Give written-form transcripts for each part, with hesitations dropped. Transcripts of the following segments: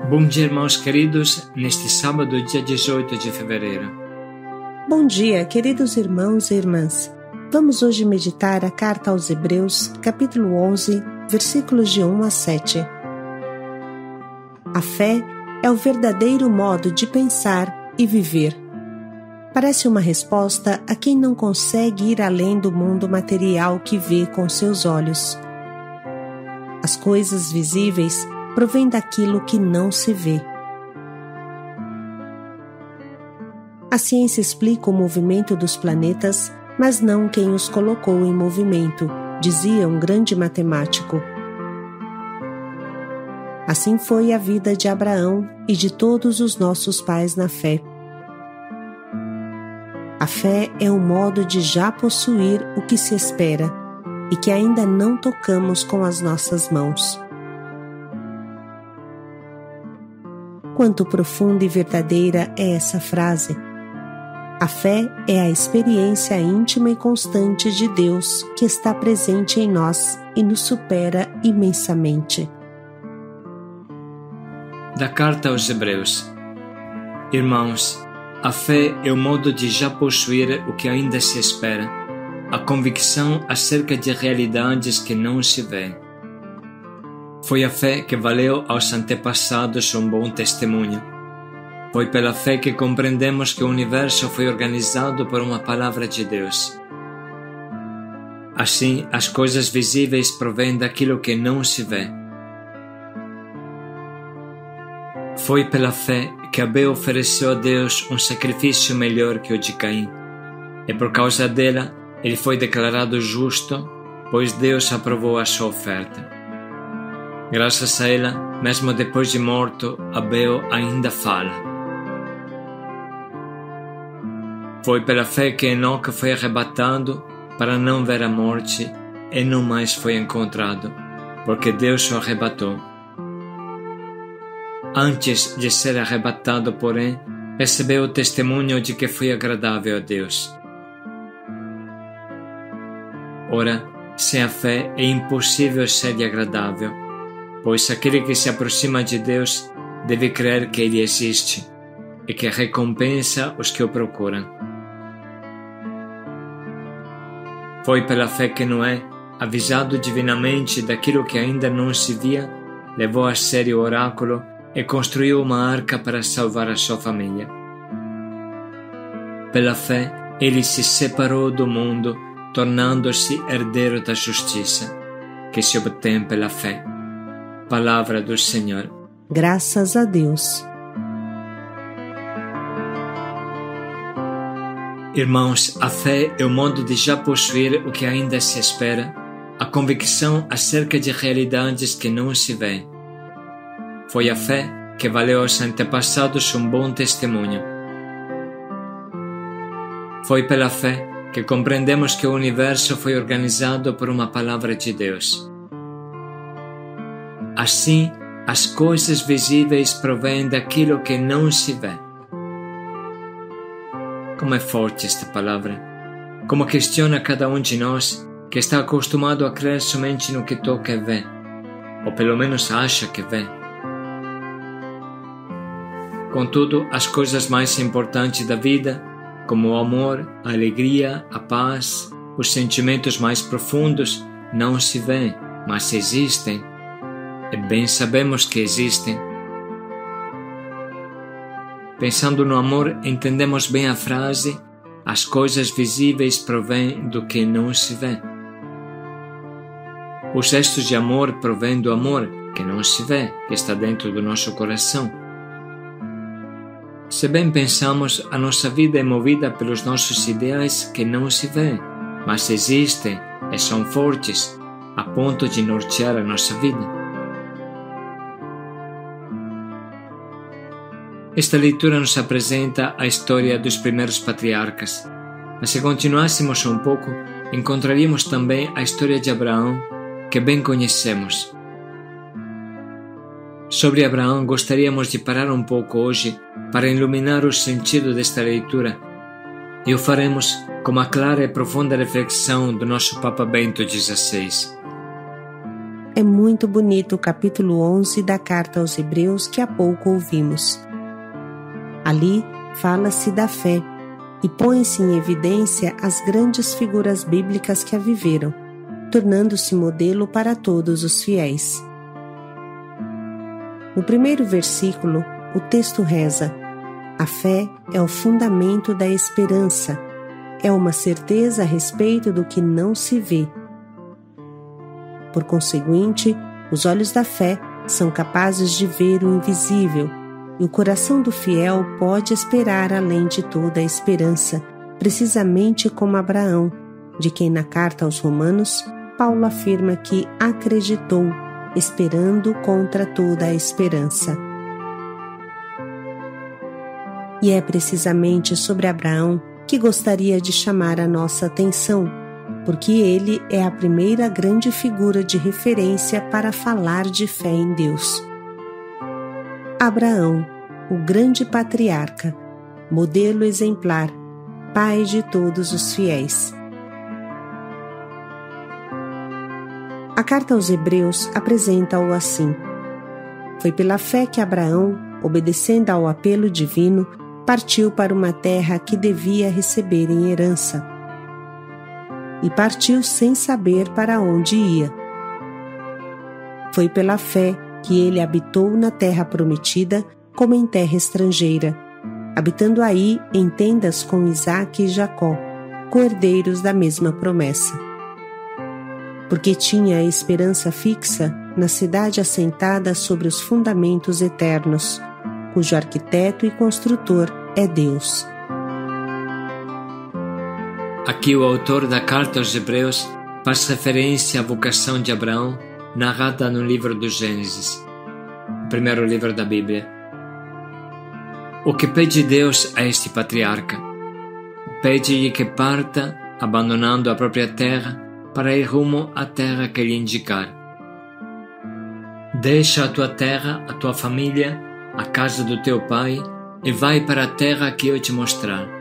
Bom dia, irmãos queridos, neste sábado, dia 18 de fevereiro. Bom dia, queridos irmãos e irmãs. Vamos hoje meditar a carta aos Hebreus, capítulo 11, versículos de 1 a 7. A fé é o verdadeiro modo de pensar e viver. Parece uma resposta a quem não consegue ir além do mundo material que vê com seus olhos. As coisas visíveis provém daquilo que não se vê. A ciência explica o movimento dos planetas, mas não quem os colocou em movimento, dizia um grande matemático. Assim foi a vida de Abraão e de todos os nossos pais na fé. A fé é o modo de já possuir o que se espera e que ainda não tocamos com as nossas mãos. Quanto profunda e verdadeira é essa frase! A fé é a experiência íntima e constante de Deus que está presente em nós e nos supera imensamente. Da carta aos Hebreus. Irmãos, a fé é o modo de já possuir o que ainda se espera, a convicção acerca de realidades que não se veem. Foi a fé que valeu aos antepassados um bom testemunho. Foi pela fé que compreendemos que o universo foi organizado por uma palavra de Deus. Assim, as coisas visíveis provêm daquilo que não se vê. Foi pela fé que Abel ofereceu a Deus um sacrifício melhor que o de Caim, e por causa dela ele foi declarado justo, pois Deus aprovou a sua oferta. Graças a ela, mesmo depois de morto, Abel ainda fala. Foi pela fé que Enoque foi arrebatado para não ver a morte e não mais foi encontrado, porque Deus o arrebatou. Antes de ser arrebatado, porém, recebeu o testemunho de que foi agradável a Deus. Ora, sem a fé é impossível ser agradável, pois aquele que se aproxima de Deus deve crer que Ele existe e que recompensa os que o procuram. Foi pela fé que Noé, avisado divinamente daquilo que ainda não se via, levou a sério o oráculo e construiu uma arca para salvar a sua família. Pela fé, ele se separou do mundo, tornando-se herdeiro da justiça, que se obtém pela fé. Palavra do Senhor. Graças a Deus. Irmãos, a fé é o modo de já possuir o que ainda se espera, a convicção acerca de realidades que não se veem. Foi a fé que valeu aos antepassados um bom testemunho. Foi pela fé que compreendemos que o universo foi organizado por uma palavra de Deus. Assim, as coisas visíveis provêm daquilo que não se vê. Como é forte esta palavra! Como questiona cada um de nós que está acostumado a crer somente no que toca e vê, ou pelo menos acha que vê. Contudo, as coisas mais importantes da vida, como o amor, a alegria, a paz, os sentimentos mais profundos, não se veem, mas existem. E bem sabemos que existem. Pensando no amor, entendemos bem a frase: as coisas visíveis provêm do que não se vê. Os gestos de amor provêm do amor que não se vê, que está dentro do nosso coração. Se bem pensamos, a nossa vida é movida pelos nossos ideais que não se vêem, mas existem e são fortes, a ponto de nortear a nossa vida. Esta leitura nos apresenta a história dos primeiros patriarcas, mas se continuássemos um pouco, encontraríamos também a história de Abraão, que bem conhecemos. Sobre Abraão, gostaríamos de parar um pouco hoje para iluminar o sentido desta leitura, e o faremos com uma clara e profunda reflexão do nosso Papa Bento XVI. É muito bonito o capítulo 11 da Carta aos Hebreus que há pouco ouvimos. Ali fala-se da fé e põe-se em evidência as grandes figuras bíblicas que a viveram, tornando-se modelo para todos os fiéis. No primeiro versículo, o texto reza: a fé é o fundamento da esperança, é uma certeza a respeito do que não se vê. Por conseguinte, os olhos da fé são capazes de ver o invisível, e o coração do fiel pode esperar além de toda a esperança, precisamente como Abraão, de quem na carta aos Romanos, Paulo afirma que acreditou, esperando contra toda a esperança. E é precisamente sobre Abraão que gostaria de chamar a nossa atenção, porque ele é a primeira grande figura de referência para falar de fé em Deus. Abraão, o grande patriarca, modelo exemplar, pai de todos os fiéis. A carta aos Hebreus apresenta-o assim: foi pela fé que Abraão, obedecendo ao apelo divino, partiu para uma terra que devia receber em herança. E partiu sem saber para onde ia. Foi pela fé que ele habitou na terra prometida como em terra estrangeira, habitando aí em tendas com Isaque e Jacó, co-herdeiros da mesma promessa. Porque tinha a esperança fixa na cidade assentada sobre os fundamentos eternos, cujo arquiteto e construtor é Deus. Aqui o autor da Carta aos Hebreus faz referência à vocação de Abraão, narrada no livro do Gênesis, o primeiro livro da Bíblia. O que pede Deus a este patriarca? Pede-lhe que parta, abandonando a própria terra, para ir rumo à terra que lhe indicar. Deixa a tua terra, a tua família, a casa do teu pai, e vai para a terra que eu te mostrar.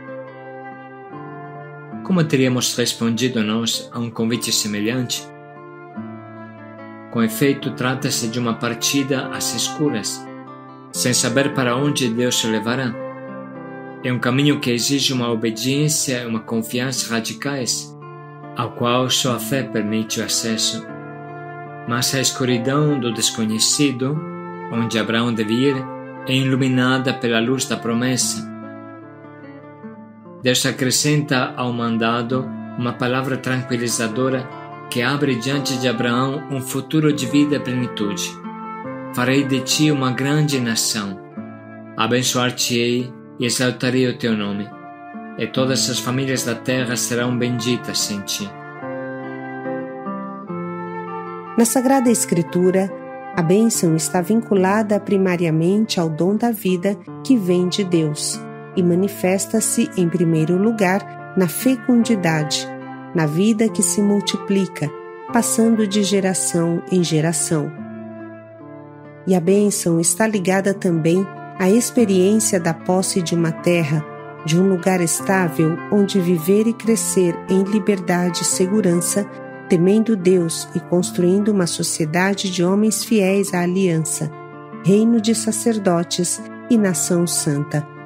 Como teríamos respondido nós a um convite semelhante? Com efeito, trata-se de uma partida às escuras, sem saber para onde Deus o levará. É um caminho que exige uma obediência e uma confiança radicais, ao qual só a fé permite o acesso. Mas a escuridão do desconhecido, onde Abraão devia ir, é iluminada pela luz da promessa. Deus acrescenta ao mandado uma palavra tranquilizadora que abre diante de Abraão um futuro de vida e plenitude. Farei de ti uma grande nação, abençoar-te-ei e exaltarei o teu nome, e todas as famílias da terra serão benditas em ti. Na Sagrada Escritura, a bênção está vinculada primariamente ao dom da vida que vem de Deus e manifesta-se, em primeiro lugar, na fecundidade, na vida que se multiplica, passando de geração em geração. E a bênção está ligada também à experiência da posse de uma terra, de um lugar estável onde viver e crescer em liberdade e segurança, temendo Deus e construindo uma sociedade de homens fiéis à aliança, reino de sacerdotes e nação santa.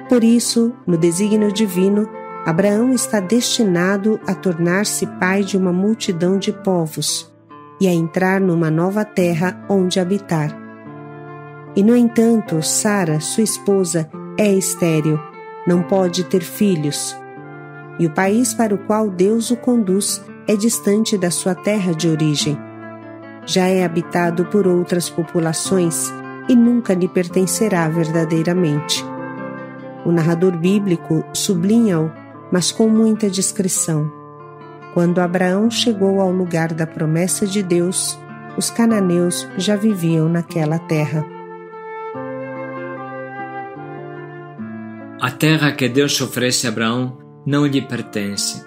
Por isso, no desígnio divino, Abraão está destinado a tornar-se pai de uma multidão de povos e a entrar numa nova terra onde habitar. E, no entanto, Sara, sua esposa, é estéril, não pode ter filhos. E o país para o qual Deus o conduz é distante da sua terra de origem. Já é habitado por outras populações e nunca lhe pertencerá verdadeiramente. O narrador bíblico sublinha-o, mas com muita discrição. Quando Abraão chegou ao lugar da promessa de Deus, os cananeus já viviam naquela terra. A terra que Deus oferece a Abraão não lhe pertence.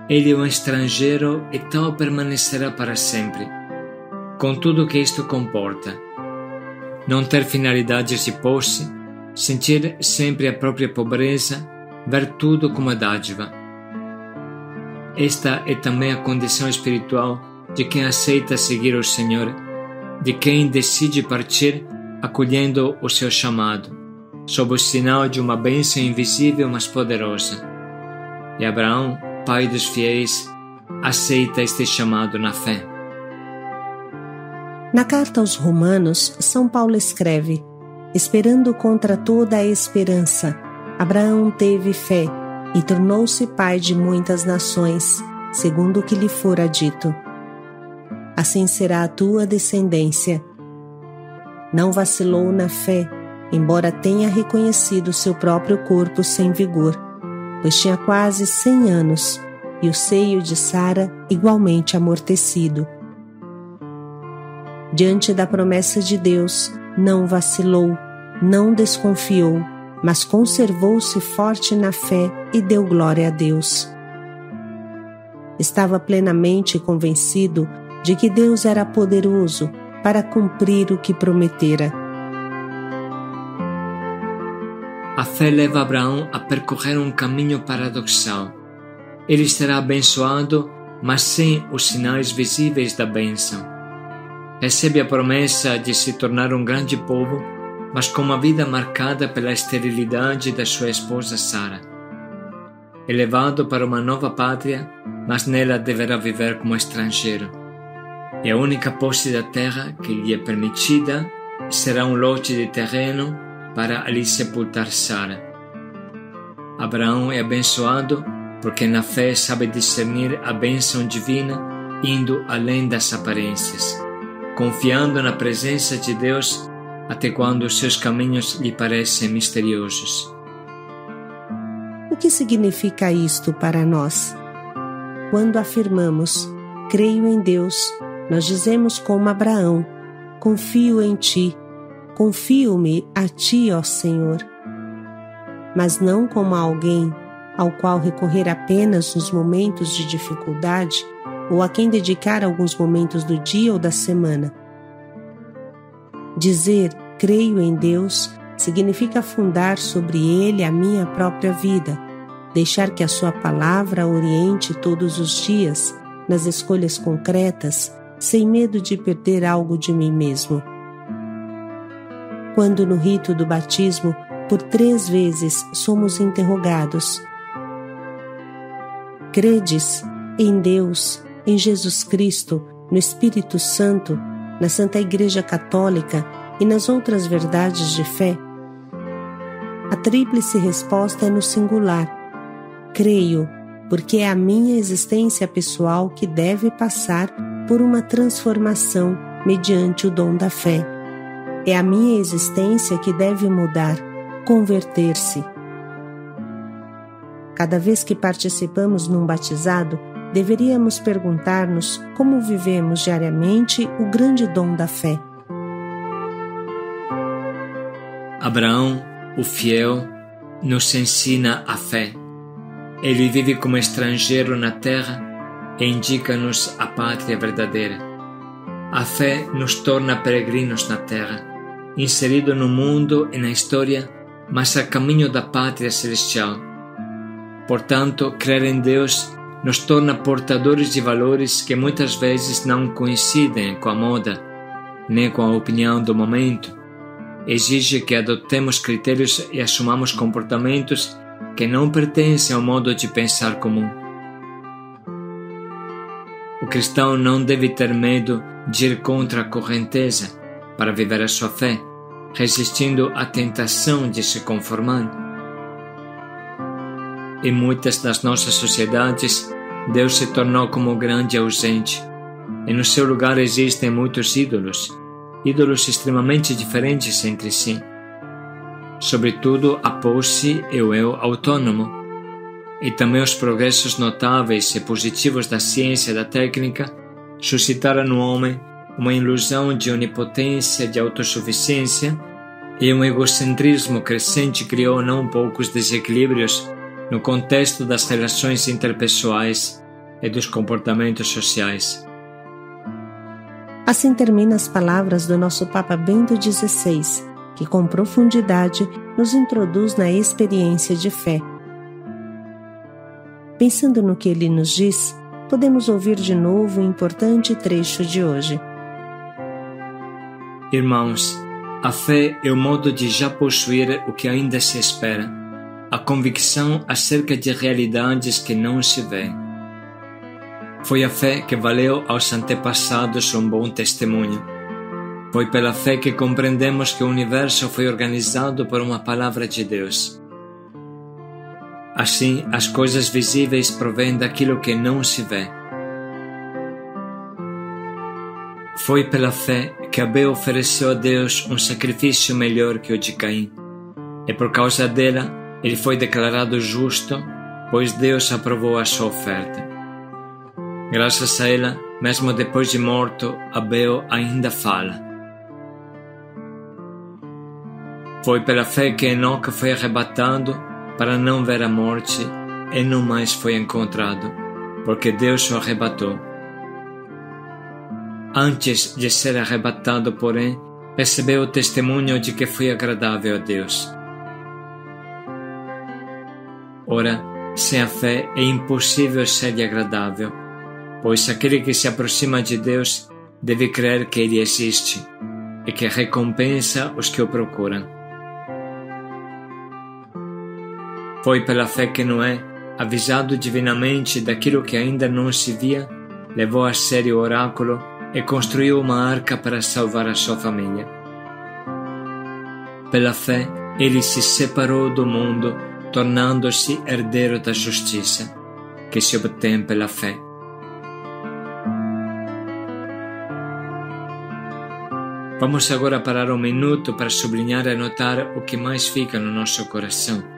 Ele é um estrangeiro e tal permanecerá para sempre, com tudo o que isto comporta. Não ter finalidades de posse, sentir sempre a própria pobreza, ver tudo como dádiva. Esta é também a condição espiritual de quem aceita seguir o Senhor, de quem decide partir acolhendo o seu chamado, sob o sinal de uma bênção invisível mas poderosa. E Abraão, pai dos fiéis, aceita este chamado na fé. Na carta aos Romanos, São Paulo escreve: esperando contra toda a esperança, Abraão teve fé e tornou-se pai de muitas nações, segundo o que lhe fora dito. Assim será a tua descendência. Não vacilou na fé, embora tenha reconhecido seu próprio corpo sem vigor, pois tinha quase 100 anos, e o seio de Sara igualmente amortecido. Diante da promessa de Deus, não vacilou, não desconfiou, mas conservou-se forte na fé e deu glória a Deus. Estava plenamente convencido de que Deus era poderoso para cumprir o que prometera. A fé leva Abraão a percorrer um caminho paradoxal. Ele será abençoado, mas sem os sinais visíveis da bênção. Recebe a promessa de se tornar um grande povo, mas com uma vida marcada pela esterilidade da sua esposa Sara. É levado para uma nova pátria, mas nela deverá viver como estrangeiro. E a única posse da terra que lhe é permitida será um lote de terreno para ali sepultar Sara. Abraão é abençoado porque na fé sabe discernir a bênção divina indo além das aparências, confiando na presença de Deus até quando os seus caminhos lhe parecem misteriosos. O que significa isto para nós? Quando afirmamos, creio em Deus, nós dizemos como Abraão, confio em Ti, confio-me a Ti, ó Senhor. Mas não como alguém ao qual recorrer apenas nos momentos de dificuldade ou a quem dedicar alguns momentos do dia ou da semana. Dizer creio em Deus significa fundar sobre Ele a minha própria vida, deixar que a Sua palavra oriente todos os dias, nas escolhas concretas, sem medo de perder algo de mim mesmo. Quando no rito do batismo, por 3 vezes somos interrogados: credes em Deus, em Jesus Cristo, no Espírito Santo, na Santa Igreja Católica e nas outras verdades de fé? A tríplice resposta é no singular: creio, porque é a minha existência pessoal que deve passar por uma transformação mediante o dom da fé. É a minha existência que deve mudar, converter-se. Cada vez que participamos num batizado, deveríamos perguntar-nos como vivemos diariamente o grande dom da fé. Abraão, o fiel, nos ensina a fé. Ele vive como estrangeiro na terra e indica-nos a pátria verdadeira. A fé nos torna peregrinos na terra, inserido no mundo e na história, mas a caminho da pátria celestial. Portanto, crer em Deus nos torna portadores de valores que muitas vezes não coincidem com a moda, nem com a opinião do momento. Exige que adotemos critérios e assumamos comportamentos que não pertencem ao modo de pensar comum. O cristão não deve ter medo de ir contra a correnteza para viver a sua fé, resistindo à tentação de se conformar. Em muitas das nossas sociedades, Deus se tornou como um grande ausente, e no seu lugar existem muitos ídolos extremamente diferentes entre si. Sobretudo a posse e o eu autônomo, e também os progressos notáveis e positivos da ciência e da técnica suscitaram no homem uma ilusão de onipotência, de autossuficiência, e um egocentrismo crescente criou não poucos desequilíbrios no contexto das relações interpessoais e dos comportamentos sociais. Assim terminam as palavras do nosso Papa Bento XVI, que com profundidade nos introduz na experiência de fé. Pensando no que ele nos diz, podemos ouvir de novo o importante trecho de hoje. Irmãos, a fé é o modo de já possuir o que ainda se espera, a convicção acerca de realidades que não se veem. Foi a fé que valeu aos antepassados um bom testemunho. Foi pela fé que compreendemos que o universo foi organizado por uma palavra de Deus. Assim, as coisas visíveis provêm daquilo que não se vê. Foi pela fé que Abel ofereceu a Deus um sacrifício melhor que o de Caim. E por causa dela, ele foi declarado justo, pois Deus aprovou a sua oferta. Graças a ela, mesmo depois de morto, Abel ainda fala. Foi pela fé que Enoque foi arrebatado para não ver a morte e não mais foi encontrado, porque Deus o arrebatou. Antes de ser arrebatado, porém, recebeu o testemunho de que foi agradável a Deus. Ora, sem a fé é impossível ser-lhe agradável, pois aquele que se aproxima de Deus deve crer que Ele existe e que recompensa os que o procuram. Foi pela fé que Noé, avisado divinamente daquilo que ainda não se via, levou a sério o oráculo e construiu uma arca para salvar a sua família. Pela fé, ele se separou do mundo, tornando-se herdeiro da justiça, que se obtém pela fé. Vamos agora parar um minuto para sublinhar e anotar o que mais fica no nosso coração.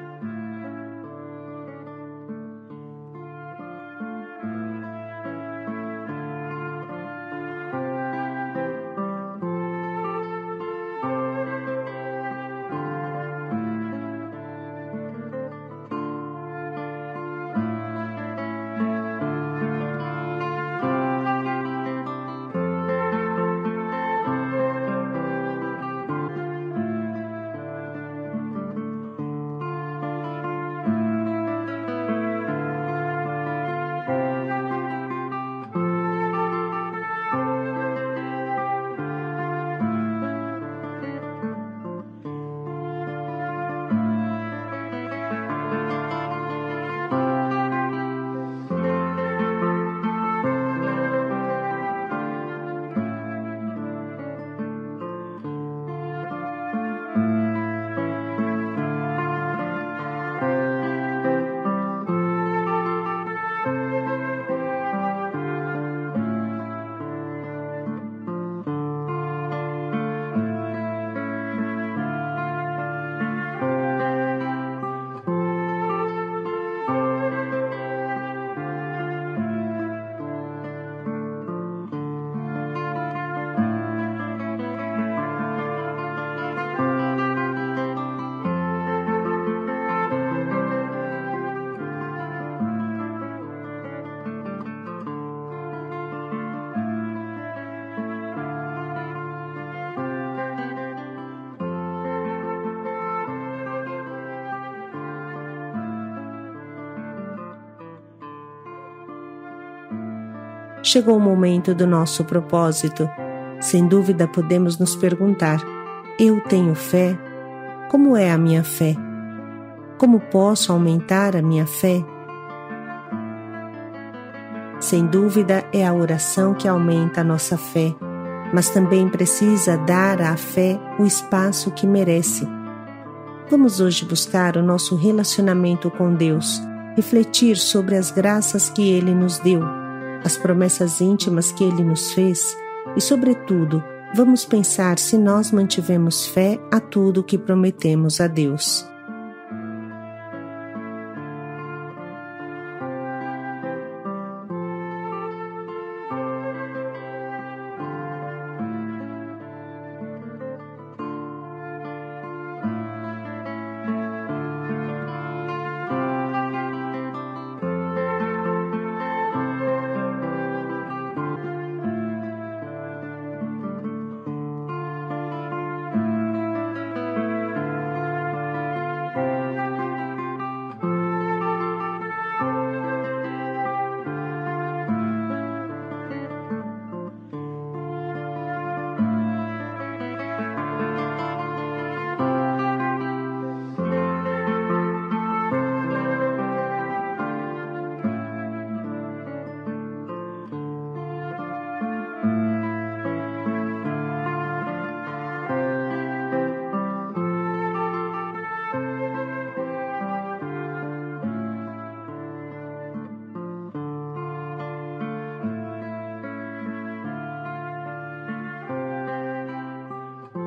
Chegou o momento do nosso propósito. Sem dúvida podemos nos perguntar: eu tenho fé? Como é a minha fé? Como posso aumentar a minha fé? Sem dúvida é a oração que aumenta a nossa fé, mas também precisa dar à fé o espaço que merece. Vamos hoje buscar o nosso relacionamento com Deus, refletir sobre as graças que Ele nos deu, as promessas íntimas que Ele nos fez e, sobretudo, vamos pensar se nós mantivemos fé a tudo que prometemos a Deus.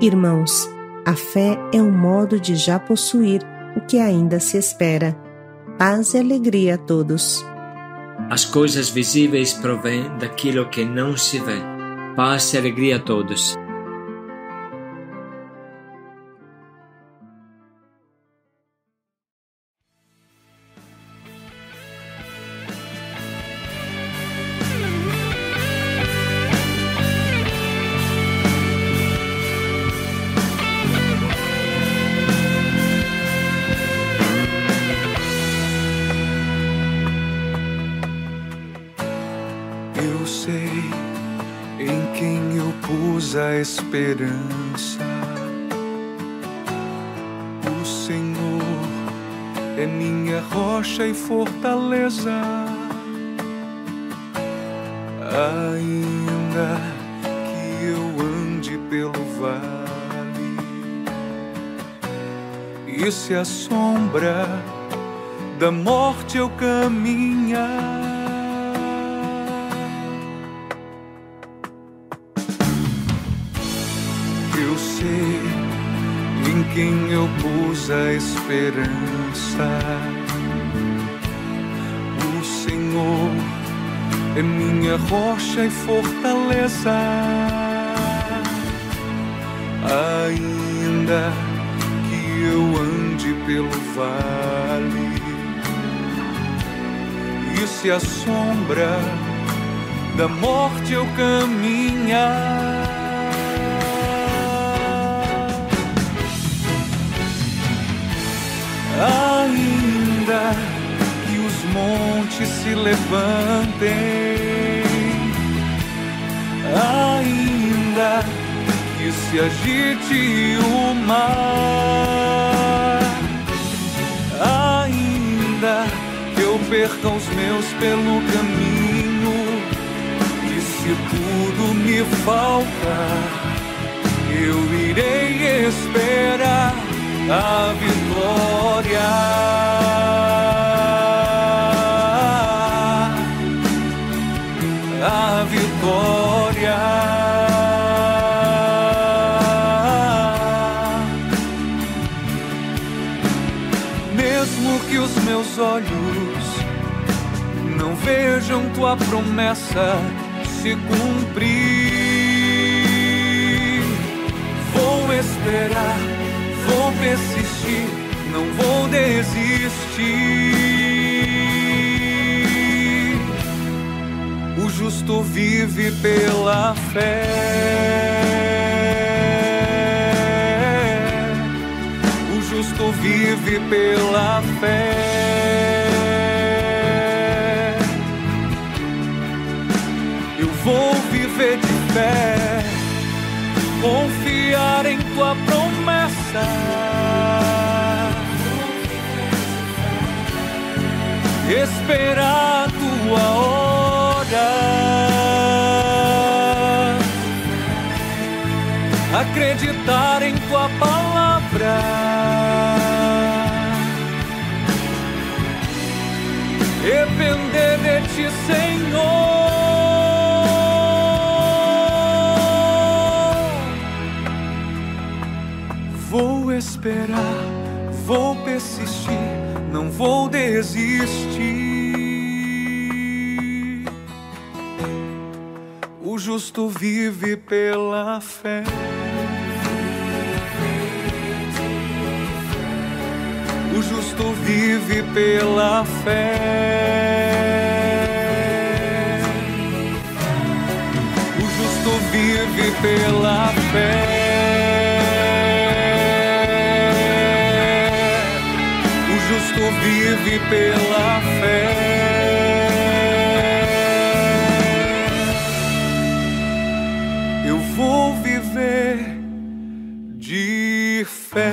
Irmãos, a fé é um modo de já possuir o que ainda se espera. Paz e alegria a todos. As coisas visíveis provêm daquilo que não se vê. Paz e alegria a todos. Eu sei em quem eu pus a esperança. O Senhor é minha rocha e fortaleza. Ainda que eu ande pelo vale e se a sombra da morte eu caminhar, eu sei em quem eu pus a esperança. O Senhor é minha rocha e fortaleza. Ainda que eu ande pelo vale e se a sombra da morte eu caminhar, ainda que os montes se levantem, ainda que se agite o mar, ainda que eu perca os meus pelo caminho, e se tudo me faltar, eu irei esperar a vitória, a vitória. Mesmo que os meus olhos não vejam tua promessa se cumprir, vou esperar, vou persistir, não vou desistir. O justo vive pela fé. O justo vive pela fé. Eu vou viver de fé, confiar em tua promessa, esperar a tua hora, acreditar em tua palavra, depender de ti, Senhor. Vou esperar, vou persistir, não vou desistir. O justo vive pela fé. O justo vive pela fé. O justo vive pela fé. Vive pela fé. Eu vou viver de fé.